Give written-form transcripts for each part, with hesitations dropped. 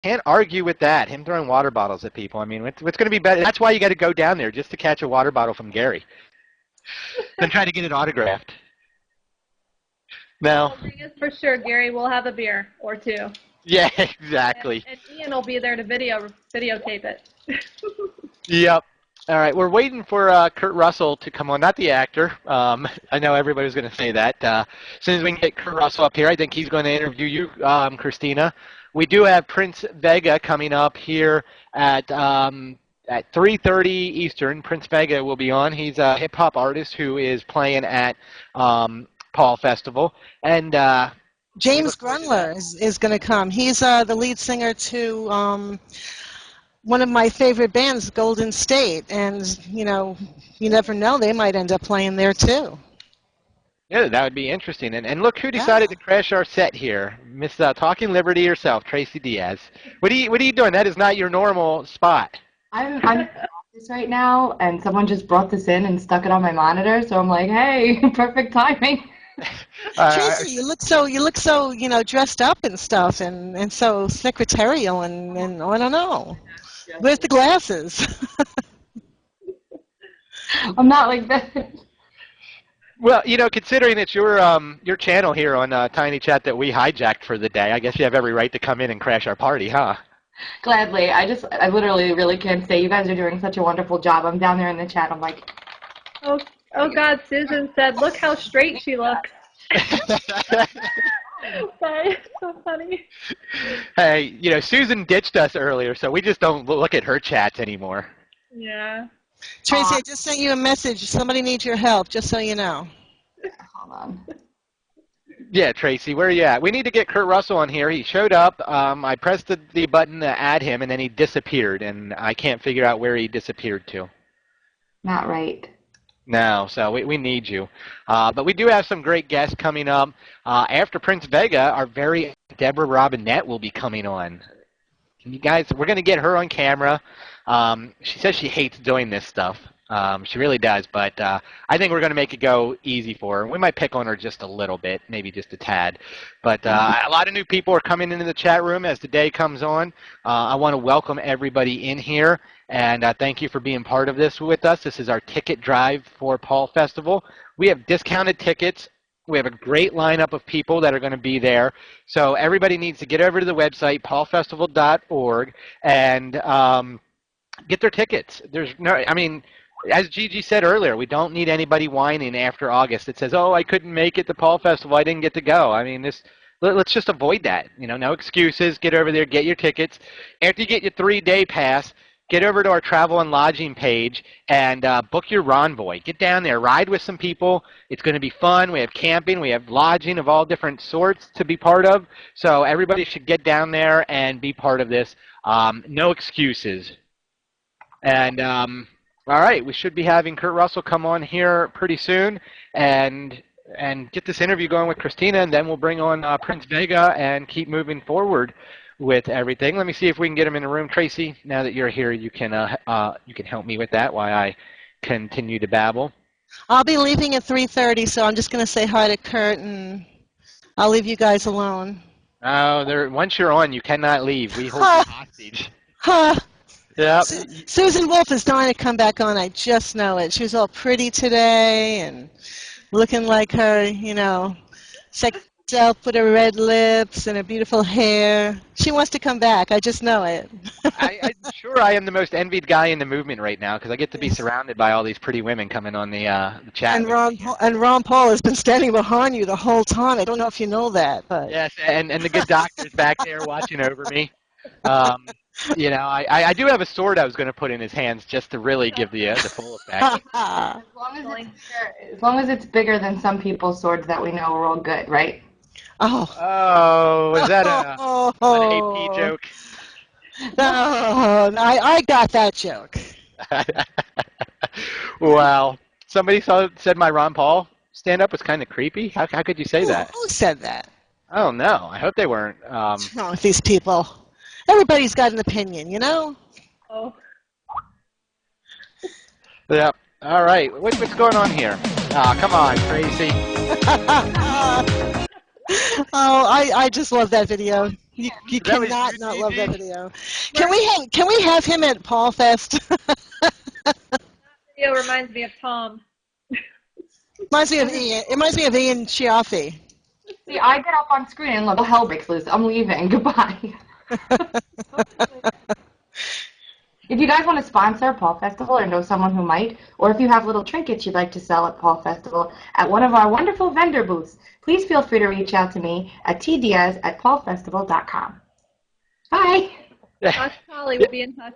Can't argue with that. Him throwing water bottles at people. I mean, what's going to be better? That's why you got to go down there just to catch a water bottle from Gary. Then try to get it autographed. No. Well, the thing is, for sure, Gary will have a beer or two. Yeah, exactly. And Ian will be there to videotape it. Yep. All right, we're waiting for Kurt Russell to come on, not the actor. I know everybody's going to say that. As soon as we can get Kurt Russell up here, I think he's going to interview you, Christina. We do have Prince Vega coming up here at 3:30 Eastern. Prince Vega will be on. He's a hip-hop artist who is playing at Paul Festival. And James Grunler is going to come. He's the lead singer to one of my favorite bands, Golden State. And, you know, you never know. They might end up playing there, too. Yeah, that would be interesting. And look who decided to crash our set here. Miss Talking Liberty herself, Tracy Diaz. What are you doing? That is not your normal spot. I'm in the office right now, and someone just brought this in and stuck it on my monitor, so I'm like, hey, perfect timing. Tracy, you look so, you know, dressed up and stuff, and so secretarial, and I don't know. Where's the glasses? I'm not like that. Well, you know, considering it's your channel here on Tiny Chat that we hijacked for the day, I guess you have every right to come in and crash our party, huh? Gladly. I literally really can't say. You guys are doing such a wonderful job. I'm down there in the chat. I'm like, oh God, Susan said, look how straight she looks. Sorry, so funny. Hey, you know, Susan ditched us earlier, so we just don't look at her chats anymore. Yeah. Tracy, I just sent you a message. Somebody needs your help, just so you know. Hold on. Yeah, Tracy, where are you at? We need to get Kurt Russell on here. He showed up. I pressed the button to add him, and then he disappeared, and I can't figure out where he disappeared to. Not right. No, so we need you. But we do have some great guests coming up. After Prince Vega, our very Deborah Robinette will be coming on. You guys, we're going to get her on camera. She says she hates doing this stuff. She really does, but I think we're going to make it go easy for her. We might pick on her just a little bit, maybe just a tad. But a lot of new people are coming into the chat room as the day comes on. I want to welcome everybody in here, and thank you for being part of this with us. This is our ticket drive for Paul Festival. We have discounted tickets. We have a great lineup of people that are going to be there. So everybody needs to get over to the website, paulfestival.org, and get their tickets. There's no, I mean, as Gigi said earlier, we don't need anybody whining after August that says, oh, I couldn't make it to Paul Festival, I didn't get to go. I mean, let's just avoid that. You know, no excuses. Get over there, get your tickets. After you get your 3-day pass, get over to our travel and lodging page and book your Ronvoy. Get down there, ride with some people. It's going to be fun. We have camping. We have lodging of all different sorts to be part of. So everybody should get down there and be part of this. No excuses. And all right, we should be having Kurt Russell come on here pretty soon and get this interview going with Christina, and then we'll bring on Prince Vega and keep moving forward with everything. Let me see if we can get him in the room. Tracy, now that you're here, you can help me with that while I continue to babble. I'll be leaving at 3:30, so I'm just going to say hi to Kurt, and I'll leave you guys alone. Oh, once you're on, you cannot leave. We hold you hostage. Huh. Yep. Susan Wolfe is dying to come back on. I just know it. She was all pretty today and looking like her, you know, sexy self with her red lips and her beautiful hair. She wants to come back. I just know it. I'm sure I am the most envied guy in the movement right now because I get to be surrounded by all these pretty women coming on the chat. And Ron Paul has been standing behind you the whole time. I don't know if you know that, but yes, and the good doctor's back there watching over me. You know, I do have a sword I was going to put in his hands just to really give the full effect. As long as it's bigger than some people's swords that we know, we're all good, right? Oh, is that an AP joke? No, I got that joke. Well, somebody said my Ron Paul stand-up was kind of creepy. How could you say that? Who said that? Oh, no. I hope they weren't. What's wrong with these people? Everybody's got an opinion, you know? Oh. Yeah. All right. What's going on here? Oh, come on, Tracy. Oh, I just love that video. You That was cannot you, not love that Gigi? video. Can we have him at Paul Fest? Video reminds me of Tom. Reminds me of Ian. It reminds me of Ian Chiaffi. See, I get up on screen and the hell breaks loose. I'm leaving. Goodbye. If you guys want to sponsor Paul Festival or know someone who might, or if you have little trinkets you'd like to sell at Paul Festival at one of our wonderful vendor booths, please feel free to reach out to me at tdiaz@paulfestival.com. Bye. Josh Polly will be in touch.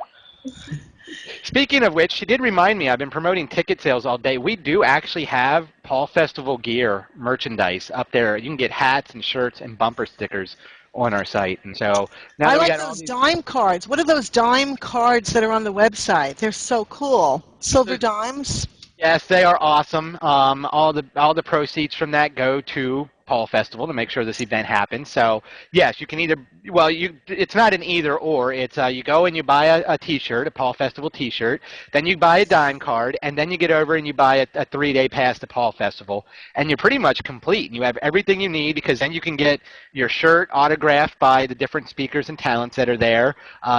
Speaking of which, she did remind me, I've been promoting ticket sales all day. We do actually have Paul Festival gear merchandise up there. You can get hats and shirts and bumper stickers on our site. And so now I that we like got all those these, dime cards. What are those dime cards that are on the website? They're so cool. Silver dimes. yes, they are awesome. All the proceeds from that go to Paul Festival to make sure this event happens. So yes, you can either it's not an either or. It's you go and you buy a T-shirt, a Paul Festival T-shirt, then you buy a dime card, and then you get over and you buy a 3-day pass to Paul Festival, and you're pretty much complete. And you have everything you need because then you can get your shirt autographed by the different speakers and talents that are there,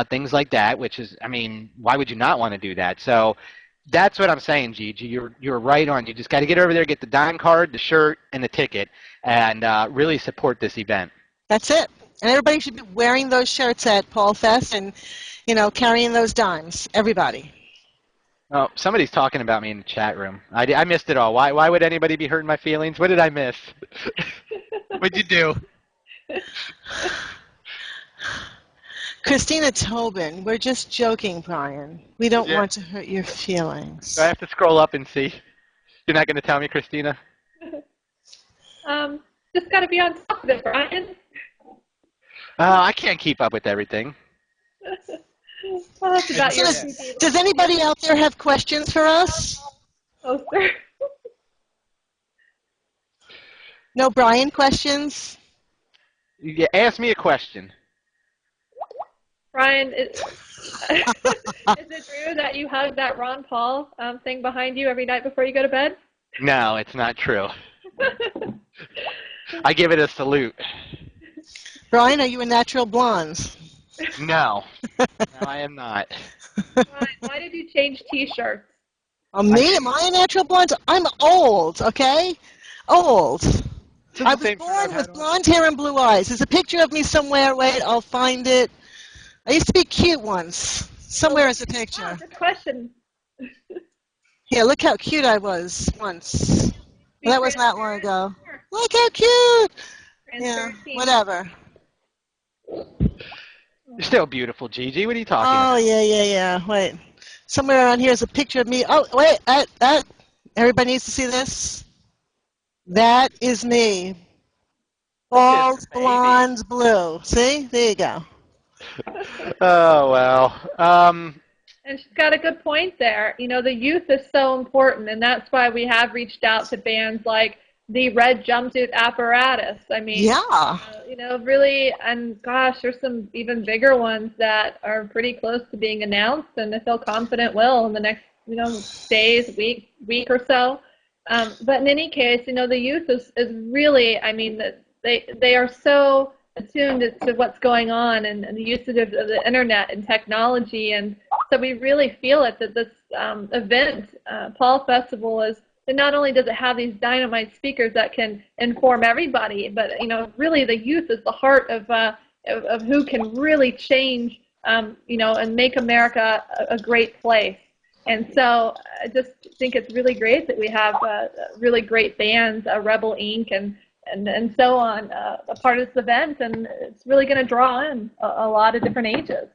things like that. Which is, I mean, why would you not want to do that? So. That's what I'm saying, Gigi. You're right on. You just got to get over there, get the dime card, the shirt, and the ticket, and really support this event. That's it. And everybody should be wearing those shirts at Paul Fest and, carrying those dimes. Everybody. Oh, somebody's talking about me in the chat room. I missed it all. Why would anybody be hurting my feelings? What did I miss? What'd you do? Christina Tobin, we're just joking, Brian. We don't want to hurt your feelings. Do I have to scroll up and see? You're not going to tell me, Christina? Just got to be on top of it, Brian. I can't keep up with everything. Well, that's about your Does anybody out there have questions for us? Oh, sir. No Brian questions? Yeah, ask me a question. Brian, is it true that you hug that Ron Paul thing behind you every night before you go to bed? No, it's not true. I give it a salute. Brian, are you a natural blonde? No. No, I am not. Brian, why did you change T-shirts? Me? Am I a natural blonde? I'm old, okay? Old. I was born with blonde hair and blue eyes. There's a picture of me somewhere. Wait, I'll find it. I used to be cute once. Somewhere is a picture. Good question. Here, look how cute I was once. Well, that was not long ago. Look how cute. Yeah, whatever. You're still beautiful, Gigi. What are you talking about? Oh, yeah. Wait. Somewhere around here is a picture of me. Oh, wait. Everybody needs to see this. That is me. Bald, blonde, blue. See? There you go. Oh, well. And she's got a good point there. The youth is so important, and that's why we have reached out to bands like the Red Jumpsuit Apparatus. I mean, yeah. Really, and gosh, there's some even bigger ones that are pretty close to being announced, and I feel confident will in the next, days, week or so. But in any case, the youth is really, I mean, they are so attuned to what's going on and the usage of the internet and technology, and so we really feel it that this event, Paul Festival, is. And not only does it have these dynamite speakers that can inform everybody, but really the youth is the heart of who can really change, and make America a great place. And so I just think it's really great that we have really great bands, Rebel Inc. and so on, a part of this event, and it's really going to draw in a lot of different ages,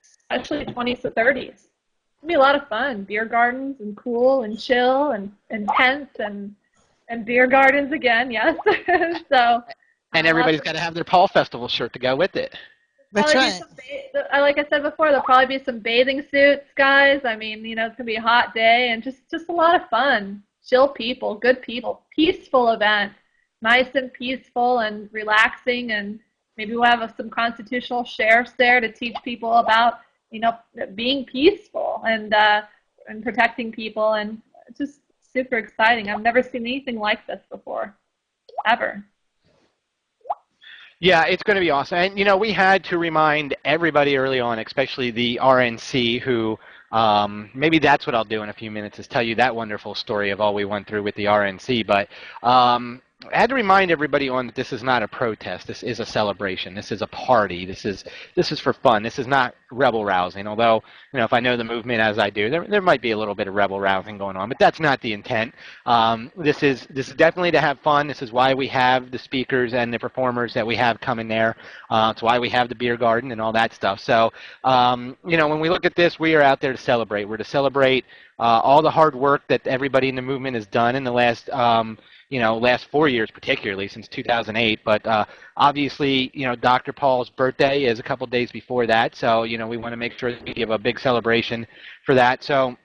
especially 20s to 30s. It'll be a lot of fun. Beer gardens and cool and chill and tents and beer gardens again, yes. So. And everybody's got to have their Paul Festival shirt to go with it. That's right. Like I said before, there'll probably be some bathing suits, guys. I mean, it's going to be a hot day and just a lot of fun. Chill people, good people, peaceful event, nice and peaceful and relaxing, and maybe we'll have some constitutional sheriffs there to teach people about being peaceful and protecting people, and it's just super exciting. I've never seen anything like this before, ever. Yeah, it's going to be awesome. And, we had to remind everybody early on, especially the RNC, who maybe that's what I'll do in a few minutes, is tell you that wonderful story of all we went through with the RNC. But I had to remind everybody on that this is not a protest. This is a celebration. This is a party. This is for fun. This is not rebel rousing. Although, if I know the movement as I do, there might be a little bit of rebel rousing going on, but that's not the intent. This is definitely to have fun. This is why we have the speakers and the performers that we have coming there. It's why we have the beer garden and all that stuff. So, when we look at this, we are out there to celebrate. We're to celebrate all the hard work that everybody in the movement has done in the last last 4 years, particularly since 2008. But obviously, Dr. Paul's birthday is a couple days before that, so we want to make sure that we give a big celebration for that. So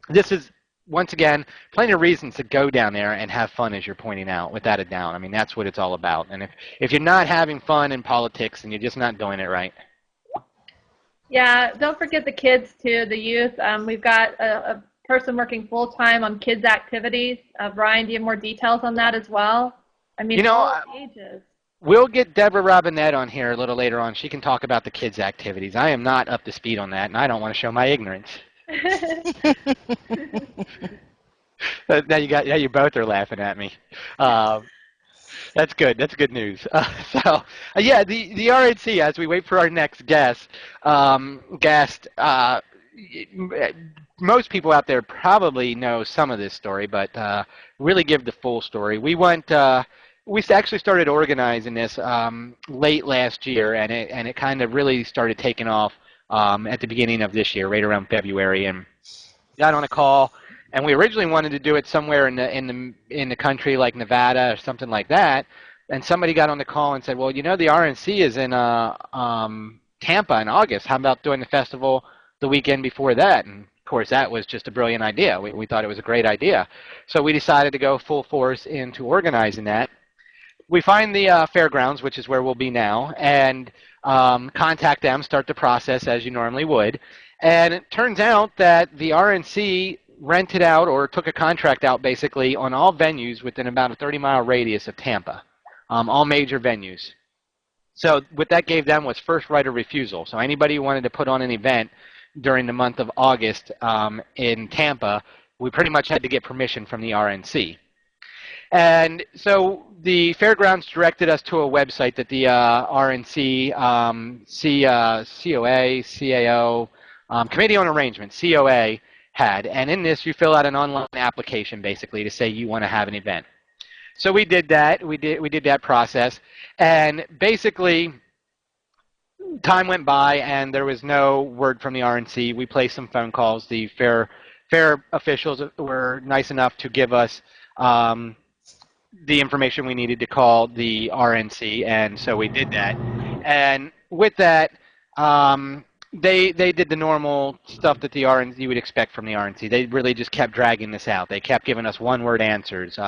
this is, once again, plenty of reasons to go down there and have fun, as you're pointing out, without a doubt. I mean, that's what it's all about. And if you're not having fun in politics, then you're just not doing it right. Yeah, don't forget the kids too, the youth. We've got a person working full-time on kids' activities. Bryan, do you have more details on that as well? I mean, all ages. We'll get Deborah Robinette on here a little later on. She can talk about the kids' activities. I am not up to speed on that, and I don't want to show my ignorance. Now you both are laughing at me. That's good. That's good news. Yeah, the RNC, as we wait for our next guest, most people out there probably know some of this story, but really give the full story. We actually started organizing this late last year, and it kind of really started taking off at the beginning of this year, right around February, and got on a call. And we originally wanted to do it somewhere in the country, like Nevada or something like that. And somebody got on the call and said, "Well, the RNC is in Tampa in August. How about doing the festival the weekend before that?" And of course, that was just a brilliant idea. We thought it was a great idea. So we decided to go full force into organizing that. We find the fairgrounds, which is where we'll be now, and contact them, start the process as you normally would. And it turns out that the RNC rented out or took a contract out basically on all venues within about a 30-mile radius of Tampa, all major venues. So what that gave them was first right of refusal. So anybody who wanted to put on an event during the month of August in Tampa, we pretty much had to get permission from the RNC. And so the fairgrounds directed us to a website that the RNC, CAO, Committee on Arrangement, COA, had. And in this, you fill out an online application, basically, to say you want to have an event. So we did that. We did that process. And basically, time went by, and there was no word from the RNC. We placed some phone calls. The fair officials were nice enough to give us the information we needed to call the RNC, and so we did that. And with that, they did the normal stuff that the RNC you would expect from the RNC. They really just kept dragging this out. They kept giving us one-word answers.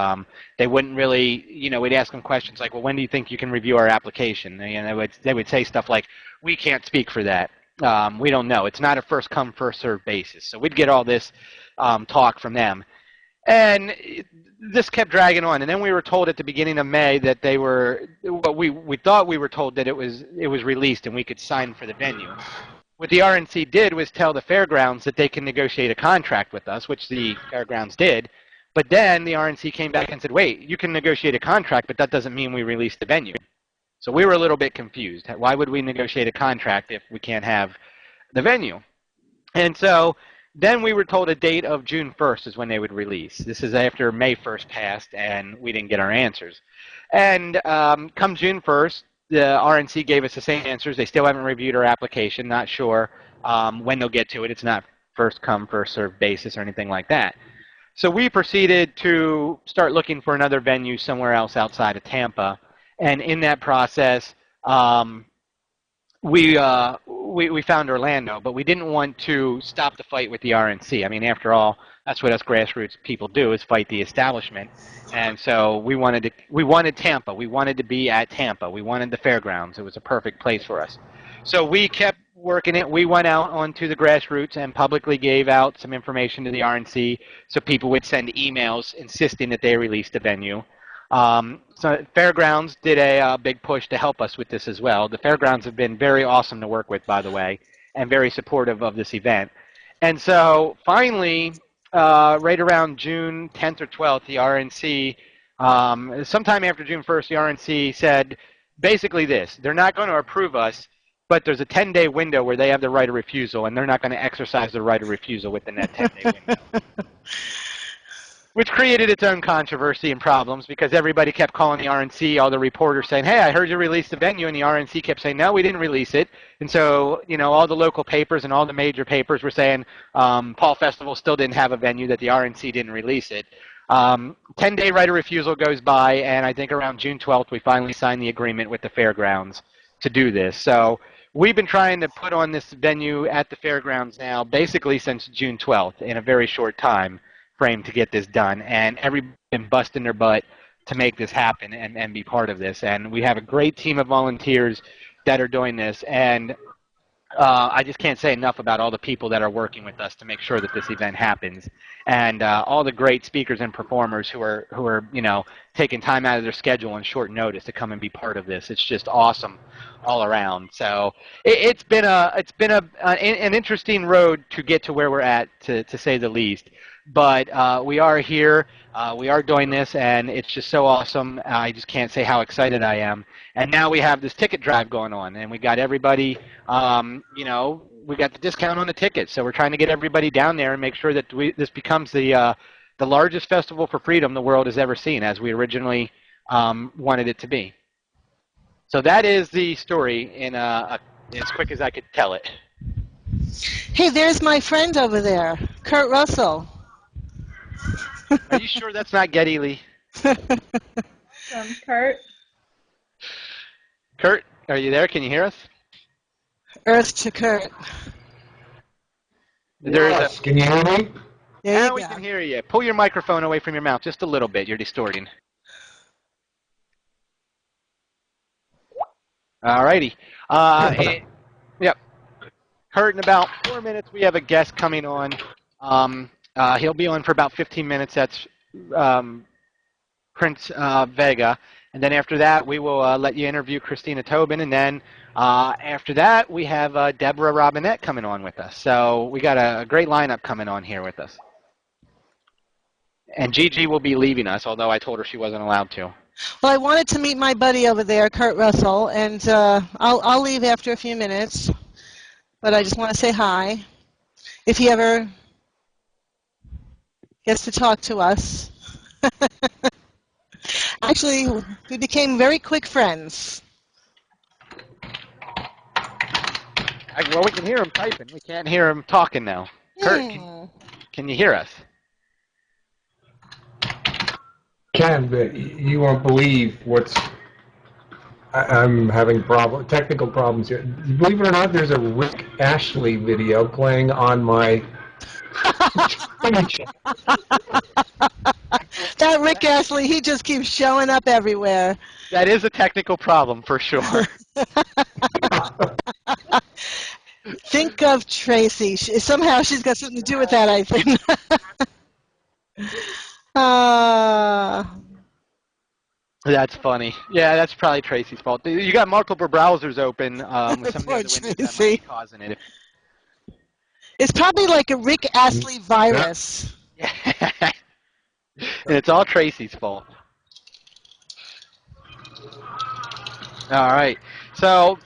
They wouldn't really, we'd ask them questions like, "Well, when do you think you can review our application?" And they would say stuff like, "We can't speak for that. We don't know. It's not a first-come, first-served basis." So we'd get all this talk from them. And this kept dragging on, and then we were told at the beginning of May that they were. Well, we thought we were told that it was released and we could sign for the venue. What the RNC did was tell the fairgrounds that they can negotiate a contract with us, which the fairgrounds did. But then the RNC came back and said, "Wait, you can negotiate a contract, but that doesn't mean we release the venue." So we were a little bit confused. Why would we negotiate a contract if we can't have the venue? And so then we were told a date of June 1st is when they would release. This is after May 1st passed, and we didn't get our answers. And come June 1st, the RNC gave us the same answers. They still haven't reviewed our application. Not sure when they'll get to it. It's not first come, first served basis or anything like that. So we proceeded to start looking for another venue somewhere else outside of Tampa. And in that process, we found Orlando, but we didn't want to stop the fight with the RNC. I mean, after all, that's what us grassroots people do, is fight the establishment. And so we wanted Tampa. We wanted to be at Tampa. We wanted the fairgrounds. It was a perfect place for us. So we kept working it. We went out onto the grassroots and publicly gave out some information to the RNC so people would send emails insisting that they release the venue. So Fairgrounds did a big push to help us with this as well. The Fairgrounds have been very awesome to work with, by the way, and very supportive of this event. And so finally, right around June 10th or 12th, the RNC, sometime after June 1st, the RNC said basically this: they're not going to approve us, but there's a 10-day window where they have the right of refusal, and they're not going to exercise the right of refusal within that 10-day window. Which created its own controversy and problems because everybody kept calling the RNC, all the reporters saying, hey, I heard you released the venue, and the RNC kept saying, no, we didn't release it. And so, you know, all the local papers and all the major papers were saying Paul Festival still didn't have a venue, that the RNC didn't release it. 10-day right of refusal goes by, and I think around June 12th, we finally signed the agreement with the fairgrounds to do this. So we've been trying to put on this venue at the fairgrounds now basically since June 12th in a very short time frame to get this done, and everybody's been busting their butt to make this happen and be part of this. And we have a great team of volunteers that are doing this, and I just can't say enough about all the people that are working with us to make sure that this event happens, and all the great speakers and performers who are you know, taking time out of their schedule on short notice to come and be part of this. It's just awesome all around. So it's been an interesting road to get to where we're at, to say the least. But we are here, we are doing this, and it's just so awesome. I just can't say how excited I am. And now we have this ticket drive going on, and we got everybody, you know, we got the discount on the tickets. So we're trying to get everybody down there and make sure that this becomes the largest festival for freedom the world has ever seen, as we originally wanted it to be. So that is the story in as quick as I could tell it. Hey, there's my friend over there, Kurt Russell. Are you sure that's not Getty Lee? Kurt. Kurt, are you there? Can you hear us? Earth to Kurt. Yes. Can you hear me? Now we can hear you. Pull your microphone away from your mouth just a little bit. You're distorting. All righty. Yep. Kurt, in about 4 minutes, we have a guest coming on. He'll be on for about 15 minutes. That's Prince Vega. And then after that, we will let you interview Christina Tobin. And then after that, we have Deborah Robinette coming on with us. So we got a great lineup coming on here with us. And Gigi will be leaving us, although I told her she wasn't allowed to. Well, I wanted to meet my buddy over there, Kurt Russell, and I'll leave after a few minutes. But I just want to say hi. If he ever gets to talk to us. Actually, we became very quick friends. Well, we can hear him typing. We can't hear him talking now. Kurt, can you hear us? Can, but you won't believe what's... I'm having technical problems here. Believe it or not, there's a Rick Ashley video playing on my... That Rick Astley, he just keeps showing up everywhere. That is a technical problem for sure. Think of Tracy. Somehow she's got something to do with that, I think. That's funny. Yeah, that's probably Tracy's fault. You got multiple browsers open. With some Poor of the windows that Tracy. might be causing it. It's probably like a Rick Astley virus. And it's all Tracy's fault. All right. So,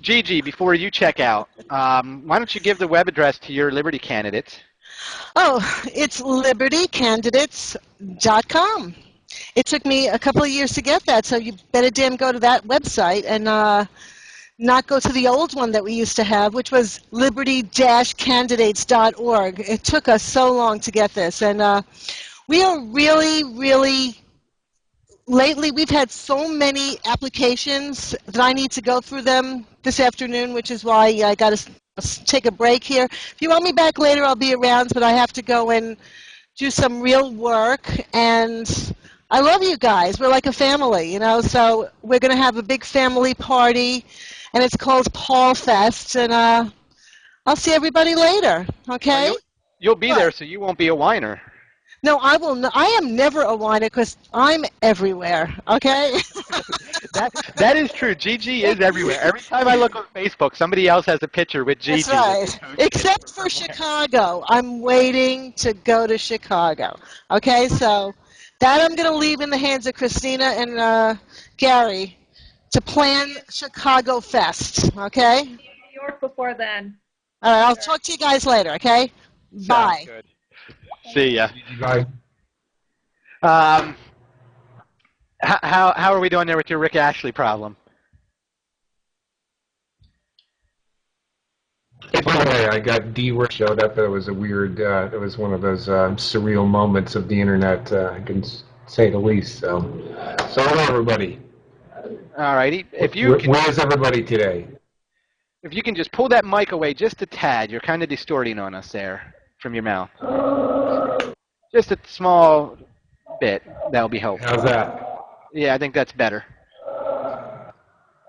Gigi, before you check out, why don't you give the web address to your Liberty candidates? Oh, it's libertycandidates.com. It took me a couple of years to get that, so you better damn go to that website and not go to the old one that we used to have, which was liberty-candidates.org. It took us so long to get this, and we are really, really, lately we've had so many applications that I need to go through them this afternoon, which is why I got to take a break here. If you want me back later, I'll be around, but I have to go and do some real work, and I love you guys. We're like a family, you know, so we're going to have a big family party, and it's called Paul Fest, and I'll see everybody later, okay? Well, you'll be there, so you won't be a whiner. No, I will. I am never a whiner because I'm everywhere. Okay. That is true. Gigi is everywhere. Every time I look on Facebook, somebody else has a picture with That's Gigi. right. Except for Chicago. I'm waiting to go to Chicago. Okay, so that I'm going to leave in the hands of Christina and Gary to plan Chicago Fest. Okay. New York before then. All right. I'll talk to you guys later. Okay. Bye. Sounds good. See ya. Bye. How are we doing there with your Rick Ashley problem? Anyway, I got showed up. It was a weird. It was one of those surreal moments of the internet. I can say the least. So hello everybody. All righty. Where's everybody today? If you can just pull that mic away just a tad, you're kind of distorting on us there from your mouth. Just a small bit. That'll be helpful. How's that? Yeah, I think that's better.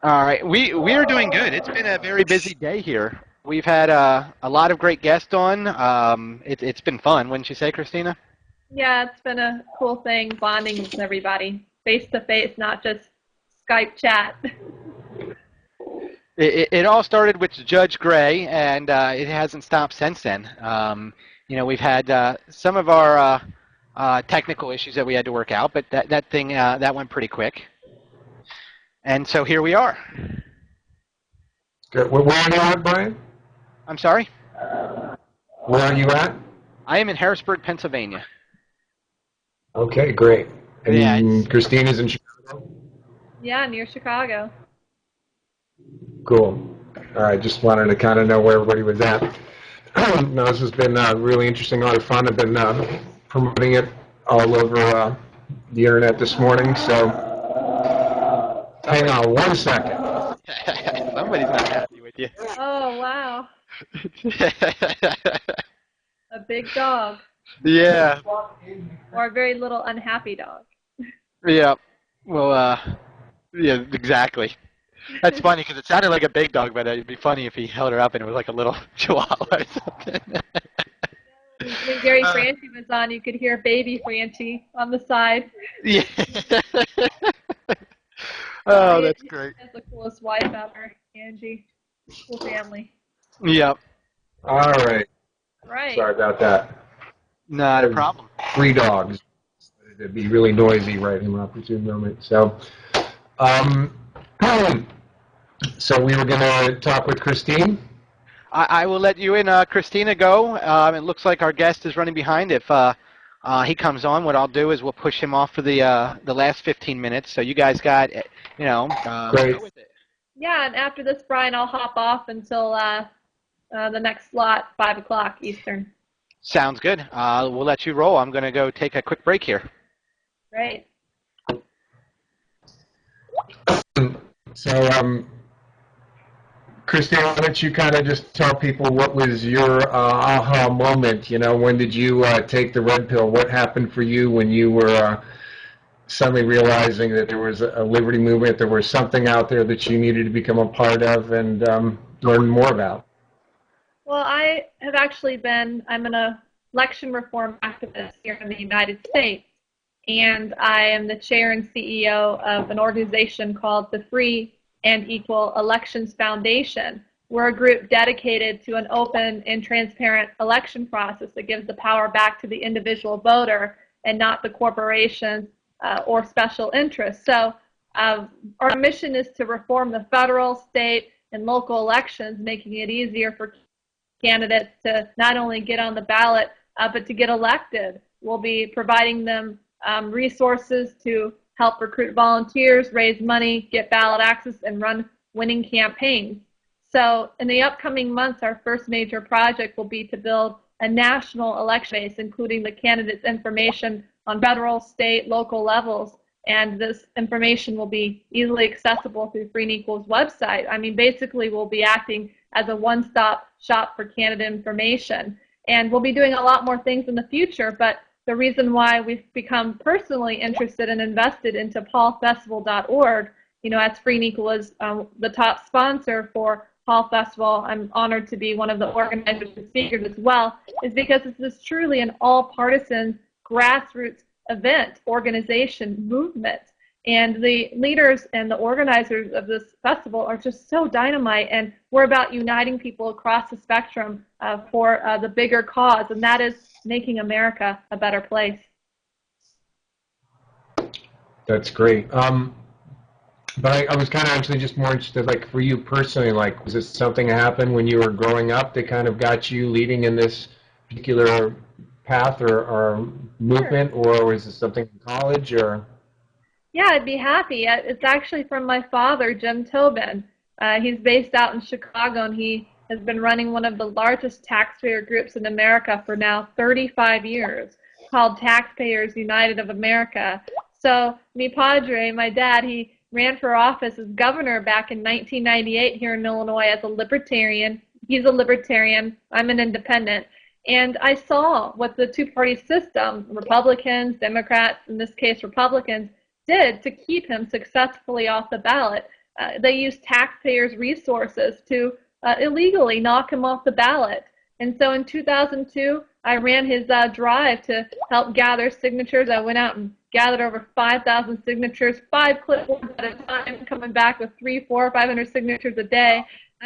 All right. We are doing good. It's been a very busy day here. We've had a lot of great guests on. It's been fun, wouldn't you say, Christina? Yeah, it's been a cool thing bonding with everybody face to face, not just Skype chat. It all started with Judge Gray, and it hasn't stopped since then. We've had some of our technical issues that we had to work out, but that went pretty quick. And so here we are. Good. Where are you at, Brian? I'm sorry? Where are you at? I am in Harrisburg, Pennsylvania. Okay, great. And Yeah, Christina's in Chicago? Yeah, near Chicago. Cool. All right, just wanted to kind of know where everybody was at. No, this has been really interesting, a lot of fun. I've been promoting it all over the internet this morning, so hang on one second. Somebody's not happy with you. Oh, wow. A big dog. Yeah. Or a very little unhappy dog. Yeah. Well, yeah, exactly. That's funny because it sounded like a big dog, but it'd be funny if he held her up and it was like a little chihuahua or something. When Gary Franchi was on, you could hear baby Franchi on the side. Yeah. Oh, that's great. That's the coolest wife ever, Angie. Cool family. Yep. All right. Right. Sorry about that. Not a problem. 3 dogs. It'd be really noisy right in an opportune moment. So, so we were going to talk with Christine. I will let you and Christina go. It looks like our guest is running behind. If he comes on, what I'll do is we'll push him off for the last 15 minutes. So you guys got, Great. go with it. Yeah, and after this, Brian, I'll hop off until the next slot, 5 o'clock Eastern. Sounds good. We'll let you roll. I'm going to go take a quick break here. Great. So, Christine, why don't you kind of just tell people what was your aha moment? When did you take the red pill? What happened for you when you were suddenly realizing that there was a liberty movement, there was something out there that you needed to become a part of and learn more about? Well, I have actually I'm an election reform activist here in the United States, and I am the chair and CEO of an organization called the Free and Equal Elections Foundation. We're a group dedicated to an open and transparent election process that gives the power back to the individual voter and not the corporations or special interests. So our mission is to reform the federal, state, and local elections, making it easier for candidates to not only get on the ballot, but to get elected. We'll be providing them resources to help recruit volunteers, raise money, get ballot access, and run winning campaigns. So in the upcoming months, our first major project will be to build a national election base, including the candidates' information on federal, state, local levels. And this information will be easily accessible through Free and Equal's website. I mean, basically, we'll be acting as a one-stop shop for candidate information. And we'll be doing a lot more things in the future, but the reason why we've become personally interested and invested into paulfestival.org, as Free and Equal is the top sponsor for Paul Festival, I'm honored to be one of the organizers and speakers as well, is because this is truly an all-partisan grassroots event, organization, movement. And the leaders and the organizers of this festival are just so dynamite, and we're about uniting people across the spectrum for the bigger cause, and that is making America a better place. That's great. But I was kind of actually just more interested, like, for you personally, like, was this something that happened when you were growing up that kind of got you leading in this particular path or movement, or was it something in college, or? Yeah, I'd be happy. It's actually from my father, Jim Tobin. He's based out in Chicago, and he has been running one of the largest taxpayer groups in America for now 35 years, called Taxpayers United of America. So, mi padre, my dad, he ran for office as governor back in 1998 here in Illinois as a libertarian. He's a libertarian. I'm an independent. And I saw what the two-party system, Republicans, Democrats, in this case Republicans, did to keep him successfully off the ballot. They used taxpayers' resources to illegally knock him off the ballot. And so in 2002, I ran his drive to help gather signatures. I went out and gathered over 5,000 signatures, 5 clipboards at a time, coming back with 300, 400, 500 signatures a day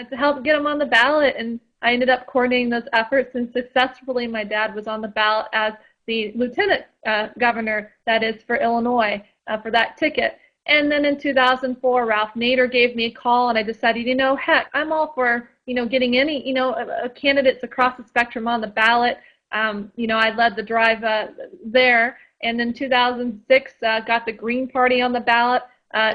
to help get him on the ballot. And I ended up coordinating those efforts, and successfully my dad was on the ballot as the lieutenant governor, that is, for Illinois, for that ticket. And then in 2004, Ralph Nader gave me a call, and I decided, you know, heck, I'm all for, you know, getting any, you know, candidates across the spectrum on the ballot. You know, I led the drive there. And in 2006, got the Green Party on the ballot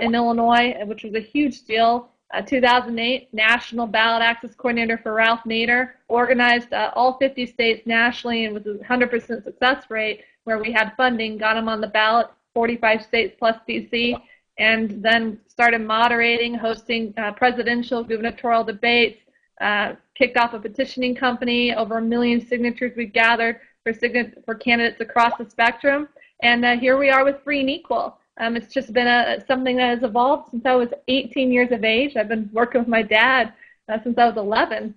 in Illinois, which was a huge deal. 2008, National Ballot Access Coordinator for Ralph Nader, organized all 50 states nationally, and with a 100% success rate where we had funding, got him on the ballot, 45 states plus D.C., and then started moderating, hosting presidential, gubernatorial debates, kicked off a petitioning company, over 1 million signatures we gathered for candidates across the spectrum, and here we are with Free and Equal. It's just been something that has evolved since I was 18 years of age. I've been working with my dad since I was 11.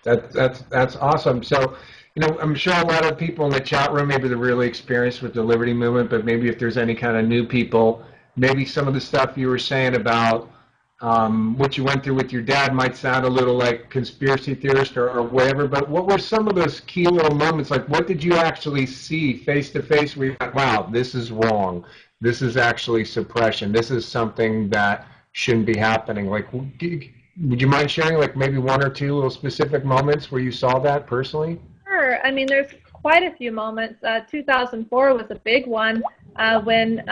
That's awesome. So, you know, I'm sure a lot of people in the chat room, maybe they're really experienced with the Liberty Movement, but maybe if there's any kind of new people, maybe some of the stuff you were saying about what you went through with your dad might sound a little like conspiracy theorist or whatever, but what were some of those key little moments? Like, what did you actually see face to face where you're like, wow, this is wrong. This is actually suppression. This is something that shouldn't be happening. Like, would you mind sharing, like, maybe 1 or 2 little specific moments where you saw that personally? Sure. I mean, there's quite a few moments. 2004 was a big one when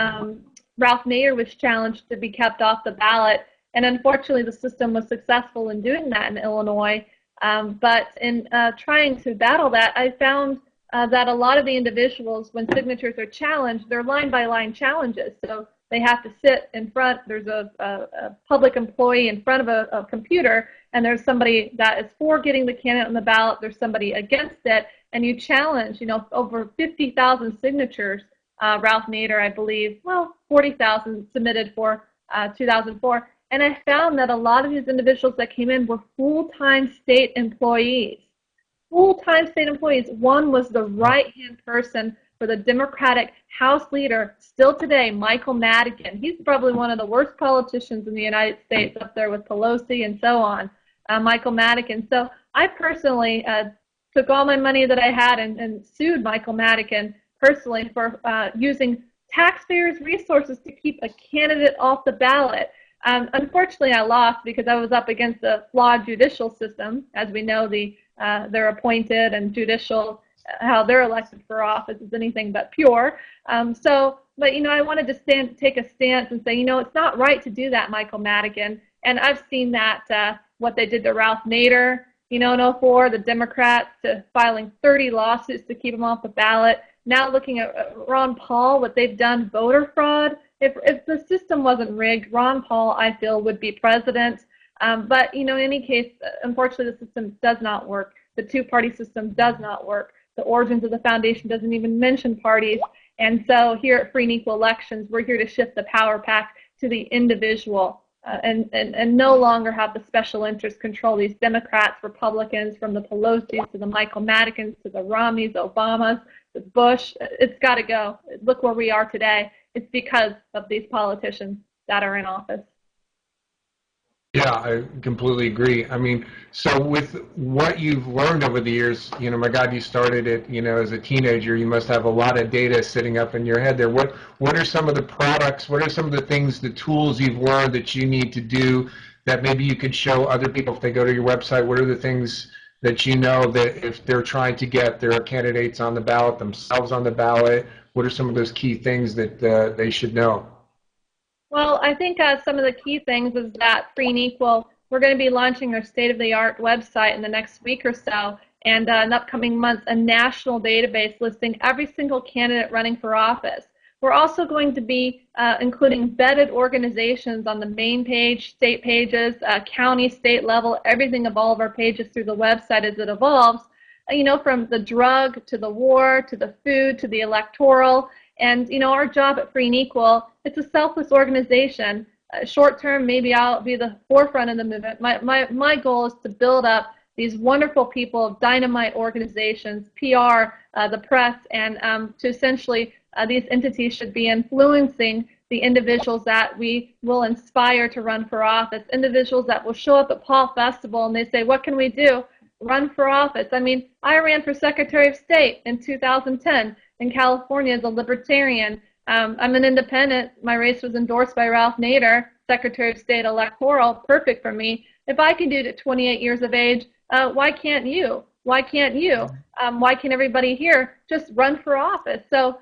Ralph Nader was challenged to be kept off the ballot. And unfortunately, the system was successful in doing that in Illinois. But in trying to battle that, I found that a lot of the individuals, when signatures are challenged, they're line-by-line challenges. So they have to sit in front. There's a public employee in front of a computer, and there's somebody that is for getting the candidate on the ballot. There's somebody against it, and you challenge, you know, over 50,000 signatures. Ralph Nader, I believe, well, 40,000 submitted for 2004. And I found that a lot of these individuals that came in were full-time state employees. Full-time state employees. One was the right-hand person for the Democratic House leader, still today, Michael Madigan. He's probably one of the worst politicians in the United States, up there with Pelosi and so on, Michael Madigan. So I personally took all my money that I had and sued Michael Madigan personally for using taxpayers' resources to keep a candidate off the ballot. Unfortunately, I lost because I was up against a flawed judicial system. As we know, they're appointed, and judicial, how they're elected for office is anything but pure. But, you know, I wanted to take a stance and say, you know, it's not right to do that, Michael Madigan. And I've seen that, what they did to Ralph Nader, you know, in 2004, the Democrats, to filing 30 lawsuits to keep him off the ballot. Now looking at Ron Paul, what they've done, voter fraud. If the system wasn't rigged, Ron Paul, I feel, would be president. But, you know, in any case, unfortunately, the system does not work. The two-party system does not work. The origins of the foundation doesn't even mention parties. And so here at Free and Equal Elections, we're here to shift the power pack to the individual. and no longer have the special interests control these Democrats, Republicans, from the Pelosi's to the Michael Madikins to the Romneys, Obamas, the Bush. It's got to go. Look where we are today. It's because of these politicians that are in office. Yeah, I completely agree. I mean, so with what you've learned over the years, you know, my God, you started it, you know, as a teenager. You must have a lot of data sitting up in your head there. What are some of the products, what are some of the things, the tools you've learned that you need to do that maybe you could show other people if they go to your website? What are the things that you know that if they're trying to get their candidates on the ballot, themselves on the ballot, what are some of those key things that they should know? Well, I think some of the key things is that Free and Equal, we're going to be launching our state-of-the-art website in the next week or so, and in upcoming months, a national database listing every single candidate running for office. We're also going to be including vetted organizations on the main page, state pages, county, state level, everything of all of our pages through the website as it evolves, you know, from the drug to the war to the food to the electoral. And, you know, our job at Free and Equal, it's a selfless organization. Short term, maybe I'll be the forefront of the movement. My goal is to build up these wonderful people of dynamite organizations, PR, the press, and to essentially these entities should be influencing the individuals that we will inspire to run for office, individuals that will show up at Paul Festival and they say, what can we do? Run for office. I mean, I ran for Secretary of State in 2010 in California as a libertarian. I'm an independent. My race was endorsed by Ralph Nader, Secretary of State electoral, perfect for me. If I can do it at 28 years of age, why can't you? Why can't you? Why can't everybody here just run for office? So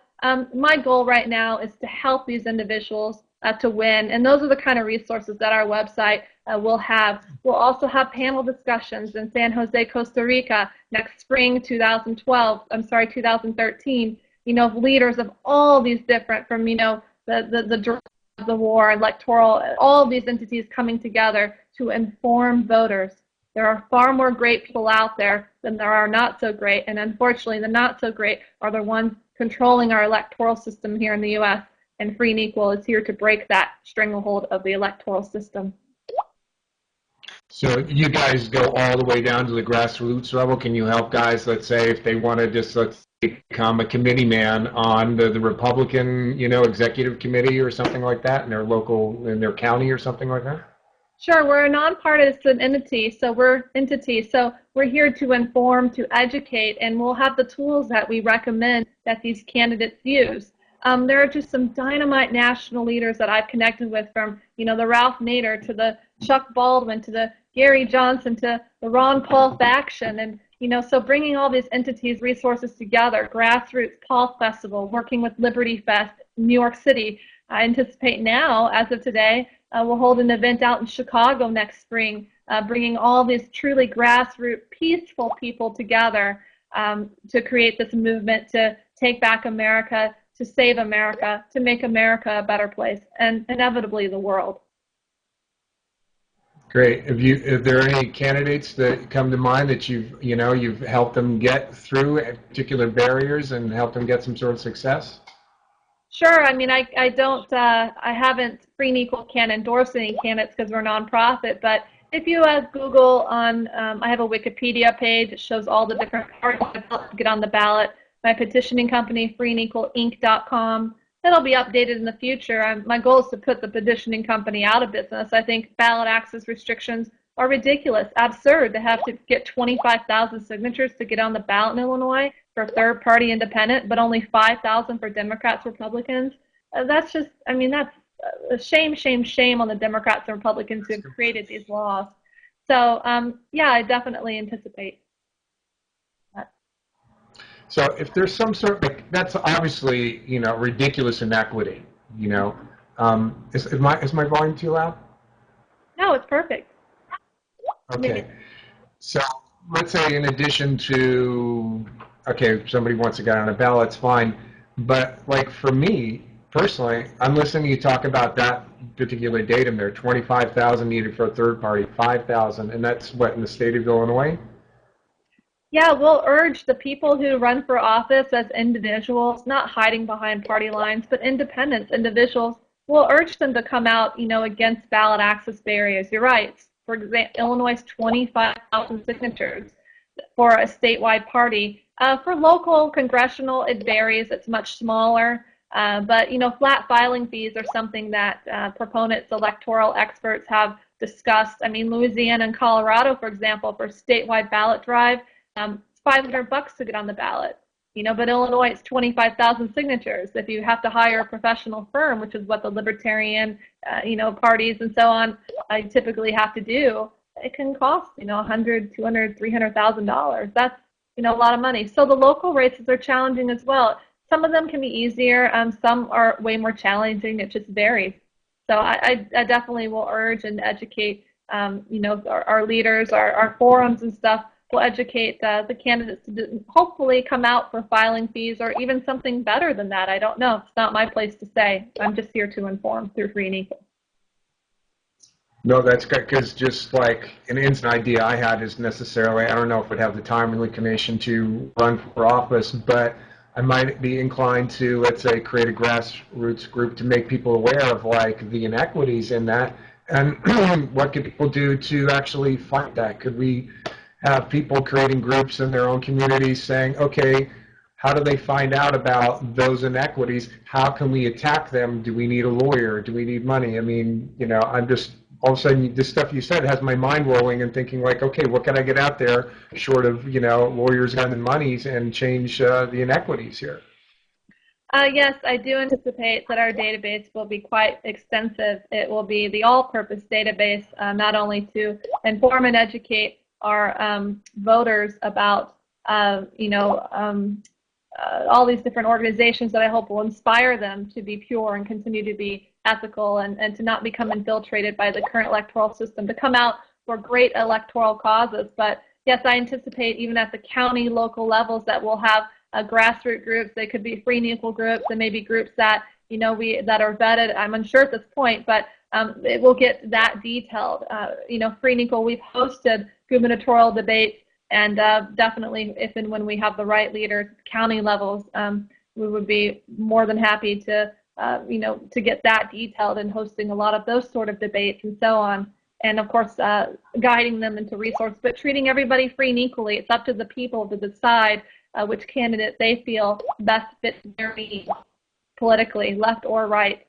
my goal right now is to help these individuals to win, and those are the kind of resources that our website will have. We'll also have panel discussions in San Jose, Costa Rica next spring 2013, you know, leaders of all these different, from, you know, the war, electoral, all of these entities coming together to inform voters. There are far more great people out there than there are not so great, and unfortunately the not so great are the ones controlling our electoral system here in the U.S., and Free and Equal is here to break that stranglehold of the electoral system. So you guys go all the way down to the grassroots level. Can you help guys, let's say, if they want to just, let's say, become a committee man on the Republican, you know, executive committee or something like that in their local, in their county or something like that? Sure, we're a nonpartisan entity, so we're here to inform, to educate, and we'll have the tools that we recommend that these candidates use. There are just some dynamite national leaders that I've connected with, from, you know, the Ralph Nader to the Chuck Baldwin to the Gary Johnson to the Ron Paul faction, and, you know, so bringing all these entities, resources together, grassroots, Paul Festival, working with Liberty Fest, New York City. I anticipate now, as of today, we'll hold an event out in Chicago next spring, bringing all these truly grassroots, peaceful people together to create this movement to take back America, to save America, to make America a better place, and inevitably the world. Great. If there are any candidates that come to mind that you've helped them get through particular barriers and helped them get some sort of success? Sure. I mean, I haven't, Free and Equal can't endorse any candidates because we're a nonprofit, but if you Google on, I have a Wikipedia page that shows all the different parties that help get on the ballot. My petitioning company, freeandequalinc.com. It'll be updated in the future. My goal is to put the petitioning company out of business. I think ballot access restrictions are ridiculous, absurd to have to get 25,000 signatures to get on the ballot in Illinois for third-party independent, but only 5,000 for Democrats, Republicans. That's just, I mean, that's a shame, shame, shame on the Democrats and Republicans who have created these laws. So, yeah, I definitely anticipate that. So if there's some sort of, like, that's obviously, you know, ridiculous inequity, you know. Is my volume too loud? No, it's perfect. Okay. So let's say in addition to, okay, somebody wants to get on a ballot, it's fine. But like for me, personally, I'm listening to you talk about that particular datum there, 25,000 needed for a third party, 5,000, and that's what, in the state of Illinois? Yeah, we'll urge the people who run for office as individuals, not hiding behind party lines, but independents, individuals, we'll urge them to come out, against ballot access barriers. You're right. For example, Illinois' 25,000 signatures for a statewide party. For local congressional, it varies. It's much smaller. But, flat filing fees are something that proponents, electoral experts have discussed. I mean, Louisiana and Colorado, for example, for statewide ballot drive, it's $500 to get on the ballot. But Illinois, it's 25,000 signatures. If you have to hire a professional firm, which is what the libertarian, parties and so on typically have to do, it can cost, $100,000, $200,000, $300,000. That's, a lot of money. So the local races are challenging as well. Some of them can be easier. Some are way more challenging. It just varies. So I definitely will urge and educate, our leaders, our forums and stuff. Will educate the candidates to hopefully come out for filing fees or even something better than that. I don't know. It's not my place to say. I'm just here to inform through Free and Equal. No, that's good, because just like an instant idea I had is necessarily, I don't know if I'd have the time or inclination to run for office, but I might be inclined to, let's say, create a grassroots group to make people aware of like the inequities in that, and what could people do to actually fight that? Could we have people creating groups in their own communities saying, okay, how do they find out about those inequities? How can we attack them? Do we need a lawyer? Do we need money? I mean, I'm just, all of a sudden, this stuff you said has my mind rolling and thinking like, okay, what can I get out there short of, lawyers and monies and change the inequities here? Yes, I do anticipate that our database will be quite extensive. It will be the all-purpose database, not only to inform and educate our voters about, all these different organizations that I hope will inspire them to be pure and continue to be ethical and to not become infiltrated by the current electoral system, to come out for great electoral causes. But yes, I anticipate even at the county, local levels that we'll have grassroots groups. They could be free and equal groups and maybe groups that, that are vetted. I'm unsure at this point, but it will get that detailed. Free and equal, we've hosted gubernatorial debates, and definitely if and when we have the right leaders, county levels, we would be more than happy to, to get that detailed and hosting a lot of those sort of debates and so on. And of course, guiding them into resource, but treating everybody free and equally. It's up to the people to decide which candidate they feel best fits their needs politically, left or right.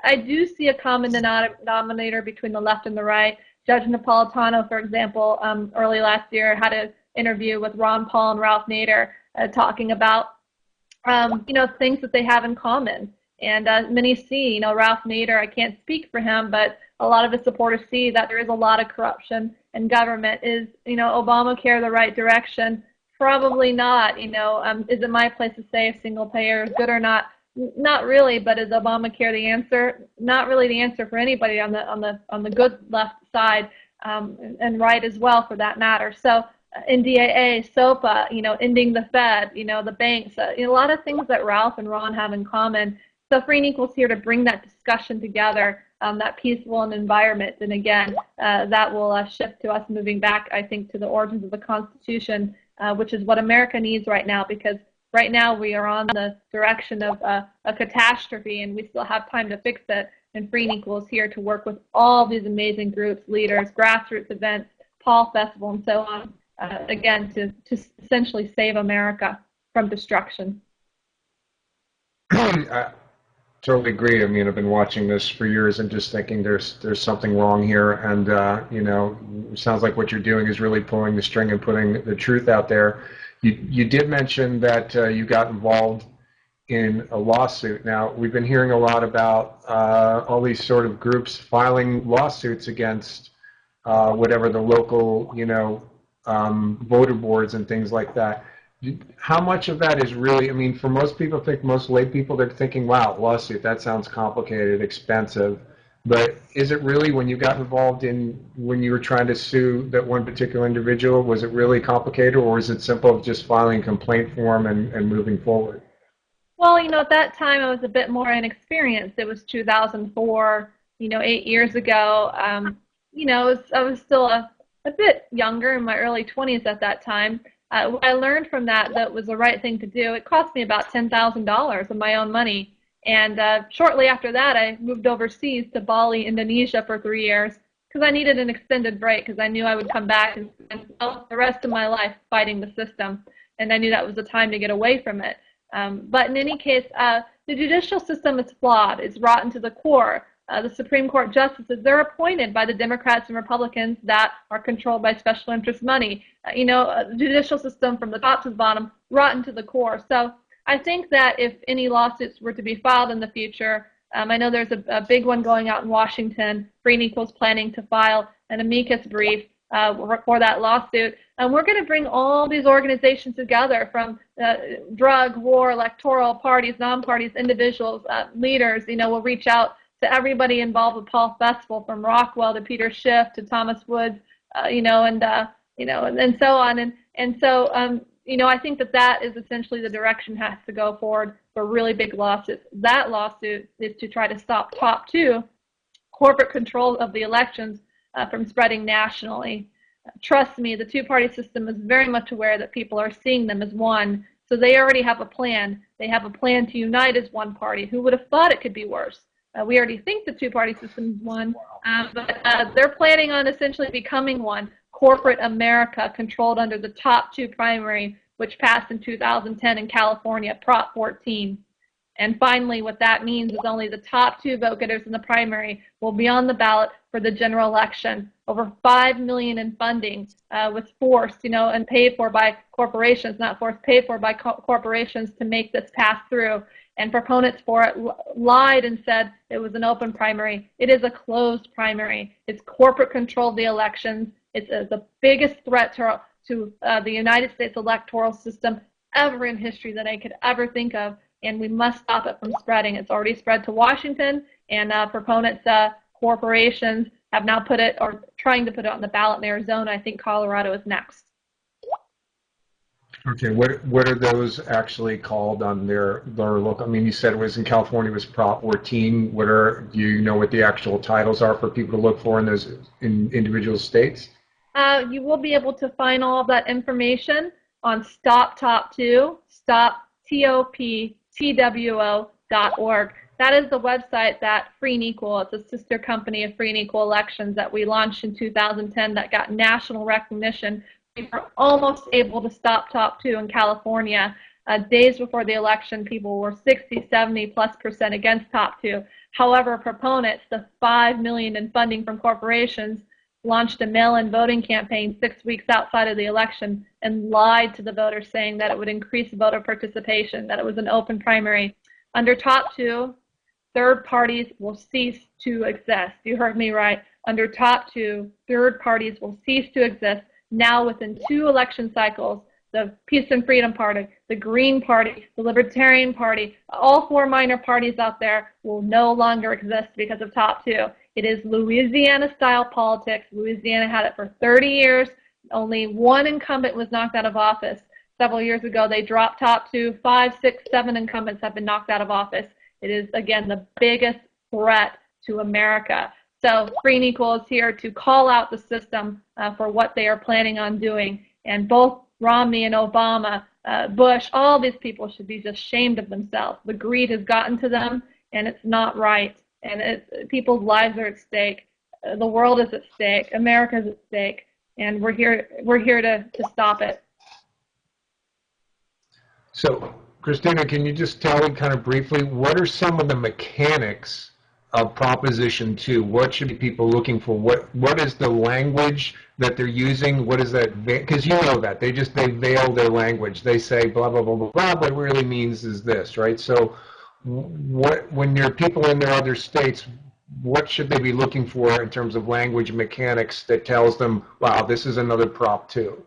I do see a common denominator between the left and the right. Judge Napolitano, for example, early last year had an interview with Ron Paul and Ralph Nader talking about, things that they have in common. And many see, Ralph Nader, I can't speak for him, but a lot of his supporters see that there is a lot of corruption in government. Is, Obamacare the right direction? Probably not. Is it my place to say if single payer is good or not? Not really, but is Obamacare the answer? Not really the answer for anybody on the good left side, and right as well for that matter. So NDAA, SOPA, ending the Fed, the banks, a lot of things that Ralph and Ron have in common. So Free and Equal's here to bring that discussion together, that peaceful environment, and again, that will shift to us moving back, I think, to the origins of the Constitution, which is what America needs right now, because right now we are on the direction of a catastrophe, and we still have time to fix it. And Free and Equal is here to work with all these amazing groups, leaders, grassroots events, Paul Festival, and so on, again, to essentially save America from destruction. I totally agree. I mean, I've been watching this for years and just thinking there's something wrong here. And, it sounds like what you're doing is really pulling the string and putting the truth out there. You did mention that you got involved in a lawsuit. Now, we've been hearing a lot about all these sort of groups filing lawsuits against whatever the local, voter boards and things like that. How much of that is really, I mean, for most people, I think most lay people, they're thinking, wow, lawsuit, that sounds complicated, expensive. But is it really, when you got involved in, when you were trying to sue that one particular individual, was it really complicated, or is it simple of just filing a complaint form and moving forward? Well, at that time I was a bit more inexperienced. It was 2004, 8 years ago. I was still a bit younger, in my early 20s at that time. What I learned from that was the right thing to do. It cost me about $10,000 of my own money. And shortly after that, I moved overseas to Bali, Indonesia for 3 years because I needed an extended break because I knew I would come back and spend the rest of my life fighting the system. And I knew that was the time to get away from it. But in any case, the judicial system is flawed. It's rotten to the core. The Supreme Court justices, they're appointed by the Democrats and Republicans that are controlled by special interest money. The judicial system from the top to the bottom, rotten to the core. So I think that if any lawsuits were to be filed in the future, I know there's a big one going out in Washington. Free and Equal's planning to file an amicus brief for that lawsuit. And we're going to bring all these organizations together from drug, war, electoral, parties, non-parties, individuals, leaders. We'll reach out to everybody involved with Paul Festival, from Rockwell to Peter Schiff to Thomas Woods, and so on. And so, I think that is essentially the direction has to go forward for really big lawsuits. That lawsuit is to try to stop top two, corporate control of the elections, from spreading nationally. Trust me, the two-party system is very much aware that people are seeing them as one, so they already have a plan. They have a plan to unite as one party. Who would have thought it could be worse? We already think the two-party system is one, but they're planning on essentially becoming one. Corporate America, controlled under the top two primary, which passed in 2010 in California, Prop 14. And finally, what that means is only the top two vote getters in the primary will be on the ballot for the general election. Over $5 million in funding was forced, and paid for by corporations, not forced, paid for by corporations to make this pass through. And proponents for it lied and said it was an open primary. It is a closed primary. It's corporate control of the elections. It's the biggest threat to the United States electoral system ever in history that I could ever think of. And we must stop it from spreading. It's already spread to Washington, and proponents, corporations, have now put it, or trying to put it on the ballot in Arizona. I think Colorado is next. Okay, what are those actually called on their local? I mean, you said it was in California, it was Prop 14. Do you know what the actual titles are for people to look for in those individual states? You will be able to find all of that information on Stop Top 2, stoptoptwo.org. That is the website that Free and Equal, it's a sister company of Free and Equal Elections that we launched in 2010 that got national recognition. We were almost able to stop Top 2 in California. Days before the election, people were 60, 70+% against Top 2. However, proponents, the $5 million in funding from corporations, launched a mail-in voting campaign 6 weeks outside of the election and lied to the voters, saying that it would increase voter participation, that it was an open primary. Under Top 2, third parties will cease to exist. You heard me right. Under Top 2, third parties will cease to exist. Now, within 2 election cycles, the Peace and Freedom Party, the Green Party, the Libertarian Party, all 4 minor parties out there will no longer exist because of Top 2. It is Louisiana-style politics. Louisiana had it for 30 years. Only 1 incumbent was knocked out of office. Several years ago, they dropped Top 2. 5, 6, 7 incumbents have been knocked out of office. It is, again, the biggest threat to America. So Free and Equal is here to call out the system for what they are planning on doing. And both Romney and Obama, Bush, all these people should be just ashamed of themselves. The greed has gotten to them, and it's not right. And people's lives are at stake. The world is at stake. America is at stake. And we're here to stop it. So, Christina, can you just tell me kind of briefly, what are some of the mechanics of Proposition 2? What should be people looking for? What is the language that they're using? What is that? Because you know that. They veil their language. They say blah, blah, blah, blah, blah. What it really means is this, right? So when there are people in their other states, what should they be looking for in terms of language mechanics that tells them, wow, this is another Prop 2?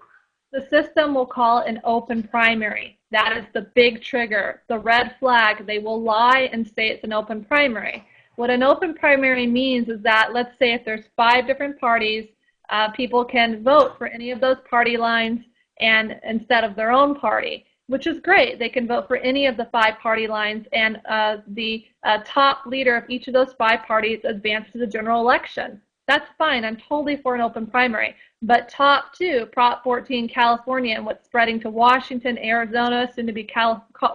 The system will call it an open primary. That is the big trigger. The red flag, they will lie and say it's an open primary. What an open primary means is that, let's say if there's 5 different parties, people can vote for any of those party lines and instead of their own party, which is great. They can vote for any of the 5 party lines, and the top leader of each of those 5 parties advances to the general election. That's fine. I'm totally for an open primary. But top two, Prop 14 California and what's spreading to Washington, Arizona, soon to be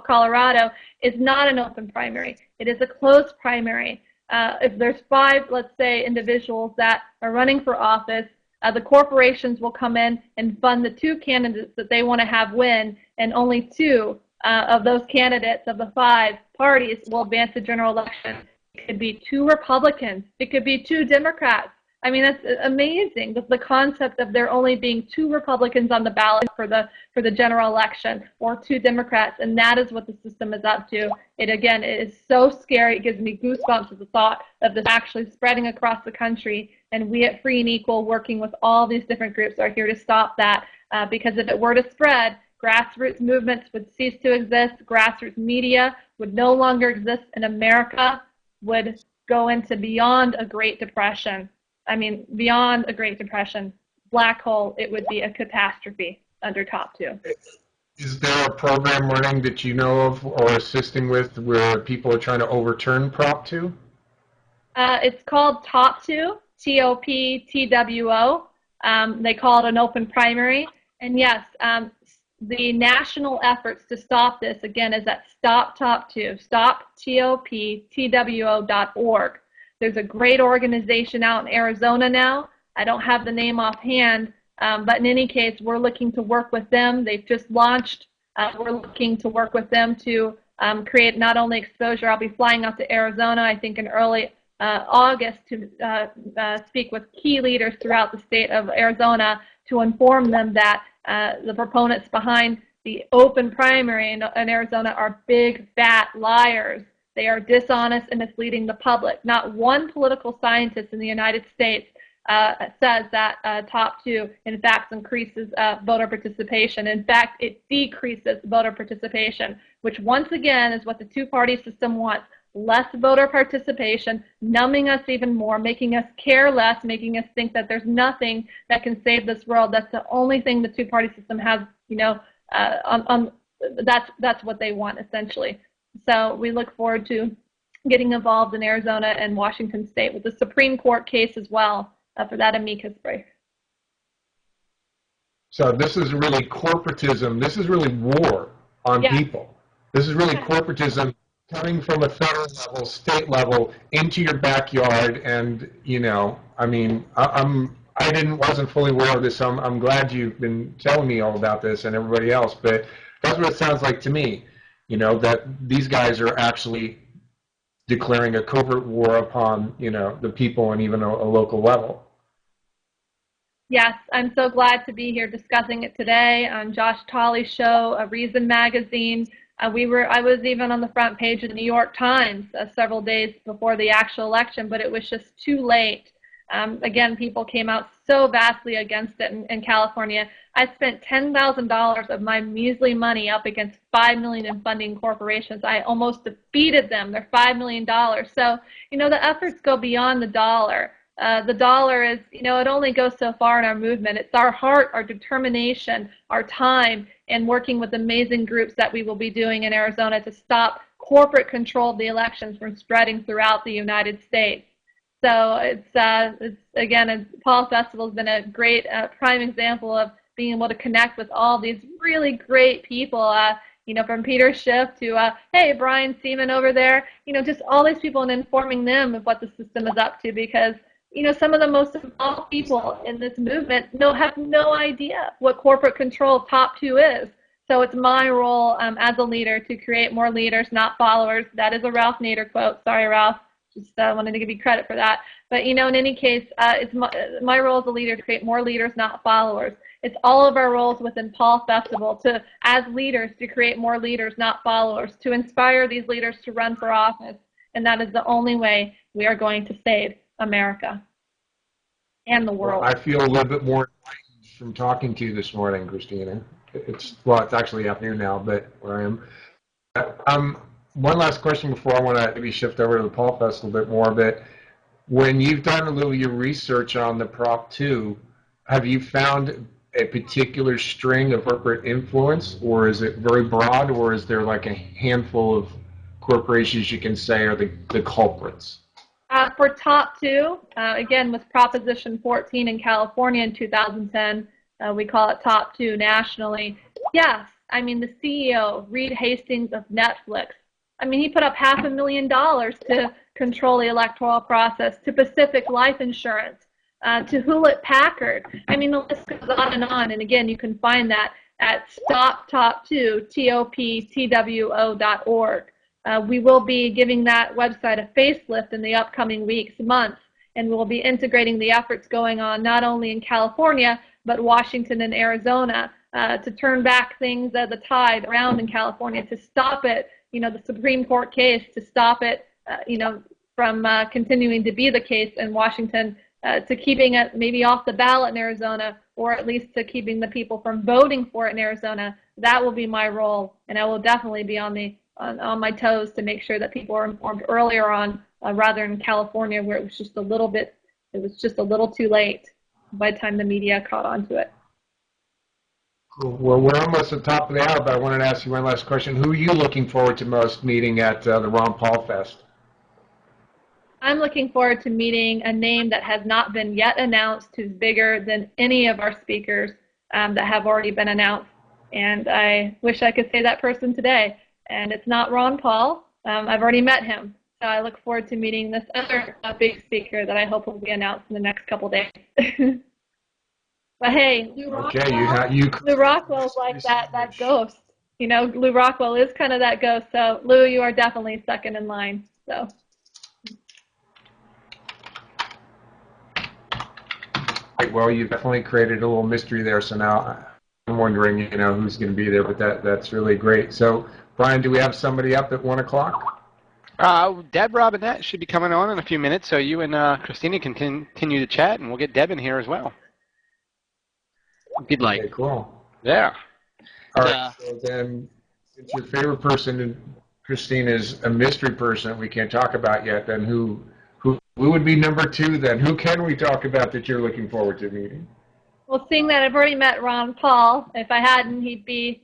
Colorado, is not an open primary. It is a closed primary. If there's 5, let's say, individuals that are running for office, the corporations will come in and fund the 2 candidates that they want to have win, and only 2 of those candidates of the 5 parties will advance the general election. It could be 2 Republicans. It could be 2 Democrats. I mean, that's amazing. The concept of there only being 2 Republicans on the ballot for the general election, or 2 Democrats, and that is what the system is up to. It again, it is so scary. It gives me goosebumps at the thought of this actually spreading across the country. And we at Free and Equal, working with all these different groups, are here to stop that. Because if it were to spread, grassroots movements would cease to exist. Grassroots media would no longer exist, and America would go into beyond a Great Depression. I mean, beyond a Great Depression, black hole, it would be a catastrophe under top two. Is there a program running that you know of or assisting with where people are trying to overturn Prop 2? It's called Top 2, TOPTWO. They call it an open primary. And yes, the national efforts to stop this, again, is at Stop Top 2, stoptoptwo.org. There's a great organization out in Arizona now. I don't have the name offhand, but in any case, we're looking to work with them. They've just launched. We're looking to work with them to create not only exposure. I'll be flying out to Arizona, I think, in early August to speak with key leaders throughout the state of Arizona to inform them that the proponents behind the open primary in Arizona are big, fat liars. They are dishonest and misleading the public. Not one political scientist in the United States says that top two, in fact, increases voter participation. In fact, it decreases voter participation, which once again is what the two-party system wants. Less voter participation, numbing us even more, making us care less, making us think that there's nothing that can save this world. That's the only thing the two-party system has, you know, that's what they want, essentially. So we look forward to getting involved in Arizona and Washington State with the Supreme Court case as well for that amicus brief. So this is really corporatism. This is really war on people. This is really corporatism coming from a federal level, state level, into your backyard. And, you know, I mean, I wasn't fully aware of this. So I'm glad you've been telling me all about this and everybody else. But that's what it sounds like to me. You know, that these guys are actually declaring a covert war upon, you know, the people and even a local level. Yes, I'm so glad to be here discussing it today on Josh Tolley's show, Reason Magazine. I was even on the front page of the New York Times several days before the actual election, but it was just too late. Again, people came out so vastly against it in California. I spent $10,000 of my measly money up against $5 million in funding corporations. I almost defeated them. They're $5 million. So, you know, the efforts go beyond the dollar. The dollar is, you know, it only goes so far in our movement. It's our heart, our determination, our time, and working with amazing groups that we will be doing in Arizona to stop corporate control of the elections from spreading throughout the United States. So it's again, Paul Festival has been a great prime example of being able to connect with all these really great people, you know, from Peter Schiff to, hey, Bryan Seimon over there, you know, just all these people and informing them of what the system is up to, because, you know, some of the most involved people in this movement have no idea what corporate control of top two is. So it's my role as a leader to create more leaders, not followers. That is a Ralph Nader quote. Sorry, Ralph. Just wanted to give you credit for that. But, you know, in any case, it's my role as a leader to create more leaders, not followers. It's all of our roles within Paul Festival to, as leaders, to create more leaders, not followers, to inspire these leaders to run for office. And that is the only way we are going to save America and the world. Well, I feel a little bit more enlightened from talking to you this morning, Christina. It's actually afternoon now, but where I am. One last question before I want to maybe shift over to the Paul Festival a bit more. But when you've done a little of your research on the Prop 2, have you found a particular string of corporate influence, or is it very broad, or is there like a handful of corporations you can say are the culprits? For top two, again, with Proposition 14 in California in 2010, we call it top two nationally. Yes, I mean, the CEO, Reed Hastings of Netflix, I mean, he put up $500,000 to control the electoral process, to Pacific Life Insurance, to Hewlett Packard. I mean, the list goes on. And again, you can find that at StopTop2, TOPTWO.org. We will be giving that website a facelift in the upcoming weeks, months, and we'll be integrating the efforts going on not only in California, but Washington and Arizona to turn back things at the tide around in California, to stop it, the Supreme Court case, to stop it, from continuing to be the case in Washington, to keeping it maybe off the ballot in Arizona, or at least to keeping the people from voting for it in Arizona. That will be my role, and I will definitely be on my toes to make sure that people are informed earlier on, rather than California, where it was just a little too late by the time the media caught on to it. Well, we're almost at the top of the hour, but I wanted to ask you one last question. Who are you looking forward to most meeting at the Ron Paul Fest? I'm looking forward to meeting a name that has not been yet announced, who's bigger than any of our speakers that have already been announced. And I wish I could say that person today. And it's not Ron Paul. I've already met him. So I look forward to meeting this other big speaker that I hope will be announced in the next couple days. But hey, Lew Rockwell, Lew Rockwell's like that ghost. Lew Rockwell is kind of that ghost. So Lew, you are definitely second in line. So. Well, you definitely created a little mystery there. So now I'm wondering, who's going to be there. But that's really great. So, Bryan, do we have somebody up at 1 o'clock? Deb Robinette should be coming on in a few minutes. So you and Christina can continue to chat, and we'll get Deb in here as well. If you'd like. Okay, cool. Yeah. All right. So then, since your favorite person, Christina, is a mystery person that we can't talk about yet, then who would be number two then? Who can we talk about that you're looking forward to meeting? Well, seeing that I've already met Ron Paul, if I hadn't, he'd be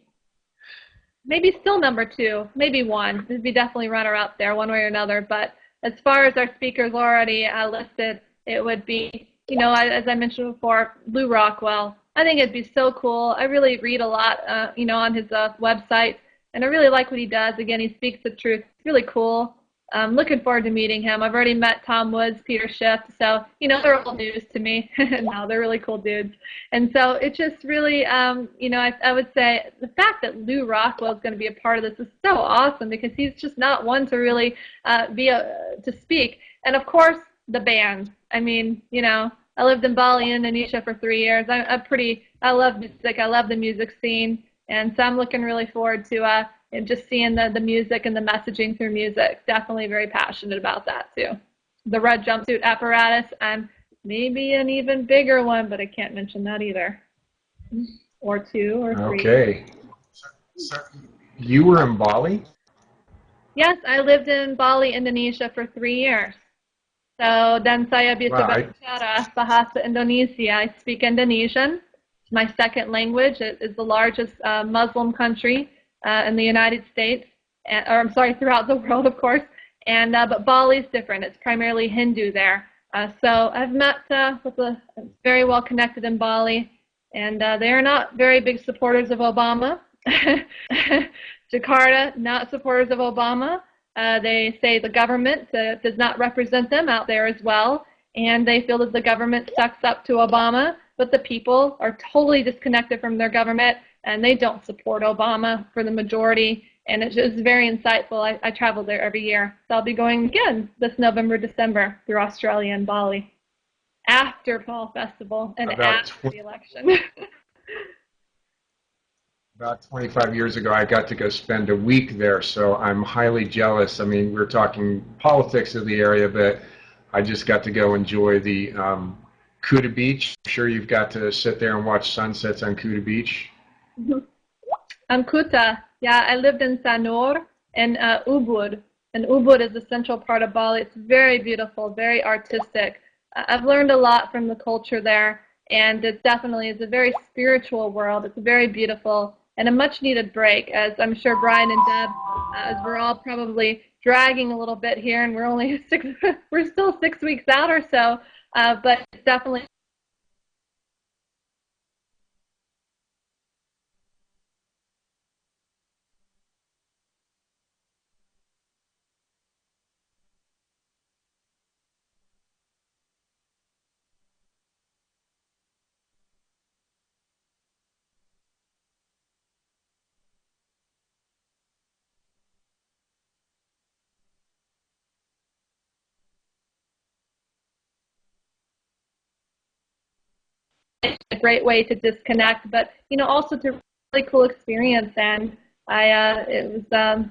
maybe still number two, maybe one. He'd be definitely runner-up there, one way or another. But as far as our speakers already listed, it would be, as I mentioned before, Lew Rockwell. I think it'd be so cool. I really read a lot, on his website, and I really like what he does. Again, he speaks the truth. It's really cool. I'm looking forward to meeting him. I've already met Tom Woods, Peter Schiff, so, they're all news to me. No, they're really cool dudes. And so it just really, I would say the fact that Lew Rockwell is going to be a part of this is so awesome, because he's just not one to really to speak. And, of course, the band. I mean, I lived in Bali, Indonesia for 3 years. I love music. I love the music scene. And so I'm looking really forward to just seeing the music and the messaging through music. Definitely very passionate about that, too. The Red Jumpsuit Apparatus, and maybe an even bigger one, but I can't mention that either. Or two or three. Okay. So you were in Bali? Yes, I lived in Bali, Indonesia for 3 years. So, dan saya bisa berbicara bahasa Indonesia. I speak Indonesian. It's my second language. It is the largest Muslim country in the United States, throughout the world, of course. And but Bali's different. It's primarily Hindu there. So I've met very well connected in Bali, and they are not very big supporters of Obama. Jakarta, not supporters of Obama. They say the government does not represent them out there as well, and they feel that the government sucks up to Obama, but the people are totally disconnected from their government, and they don't support Obama for the majority, and it's just very insightful. I travel there every year, so I'll be going again this November, December through Australia and Bali after Fall Festival and after the election. About 25 years ago, I got to go spend a week there, so I'm highly jealous. I mean, we're talking politics of the area, but I just got to go enjoy the Kuta Beach. I'm sure you've got to sit there and watch sunsets on Kuta Beach. Kuta, yeah, I lived in Sanur and Ubud, and Ubud is the central part of Bali. It's very beautiful, very artistic. I've learned a lot from the culture there, and it definitely is a very spiritual world. It's very beautiful and a much-needed break, as I'm sure Bryan and Deb, as we're all probably dragging a little bit here, and we're still 6 weeks out or so, but it's definitely a great way to disconnect, but also to really cool experience. And it was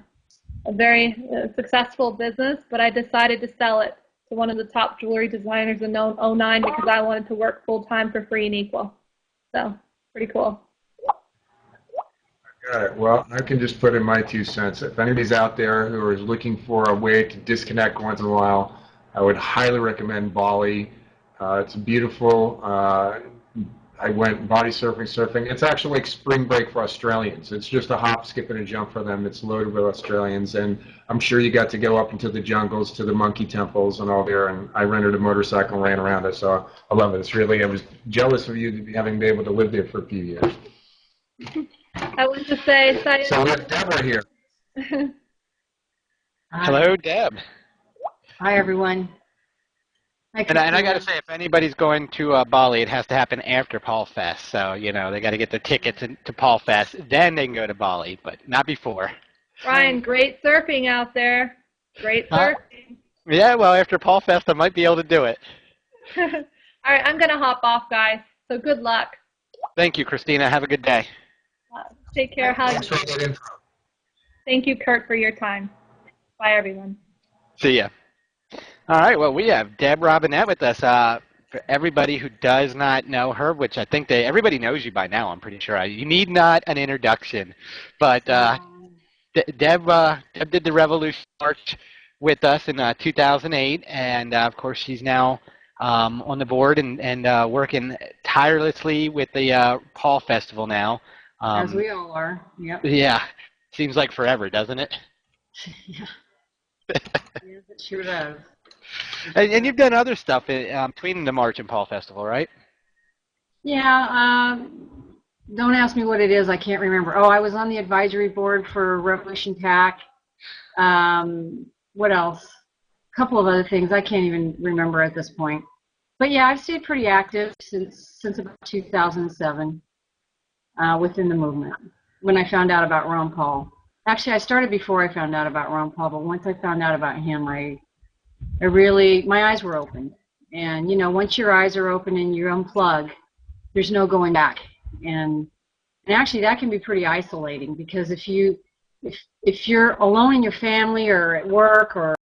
a very successful business, but I decided to sell it to one of the top jewelry designers in '09 because I wanted to work full time for free and equal. So pretty cool. All right. Well, I can just put in my 2 cents. If anybody's out there who is looking for a way to disconnect once in a while, I would highly recommend Bali. It's beautiful. I went body surfing. It's actually like spring break for Australians. It's just a hop, skip, and a jump for them. It's loaded with Australians, and I'm sure you got to go up into the jungles, to the monkey temples and all there, and I rented a motorcycle and ran around it, so I love it. It's really, I was jealous of you having been able to live there for a few years. I want to say, so we have Deborah here. Hello, Deb. Hi, everyone. Hi, and I got to say, if anybody's going to Bali, it has to happen after Paul Fest. So, they got to get their tickets to Paul Fest. Then they can go to Bali, but not before. Ryan, great surfing out there. Great surfing. Yeah, well, after Paul Fest, I might be able to do it. All right, I'm going to hop off, guys. So good luck. Thank you, Christina. Have a good day. Take care. Thanks for that info. Thank you, Kurt, for your time. Bye, everyone. See ya. All right, well, we have Deb Robinette with us. For everybody who does not know her, which I think everybody knows you by now, I'm pretty sure. You need not an introduction. But Deb did the Revolution March with us in 2008, and, of course, she's now on the board and working tirelessly with the Paul Festival now. As we all are, yep. Yeah. Seems like forever, doesn't it? Yeah. Yes, it sure does. And you've done other stuff between the March and Paul Festival, right? Yeah. Don't ask me what it is. I can't remember. Oh, I was on the advisory board for Revolution PAC. What else? A couple of other things I can't even remember at this point. But yeah, I've stayed pretty active since about 2007 within the movement. When I found out about Ron Paul. Actually, I started before I found out about Ron Paul, but once I found out about him, I really, my eyes were open. And, once your eyes are open and you unplug, there's no going back. And actually, that can be pretty isolating because if you're alone in your family or at work or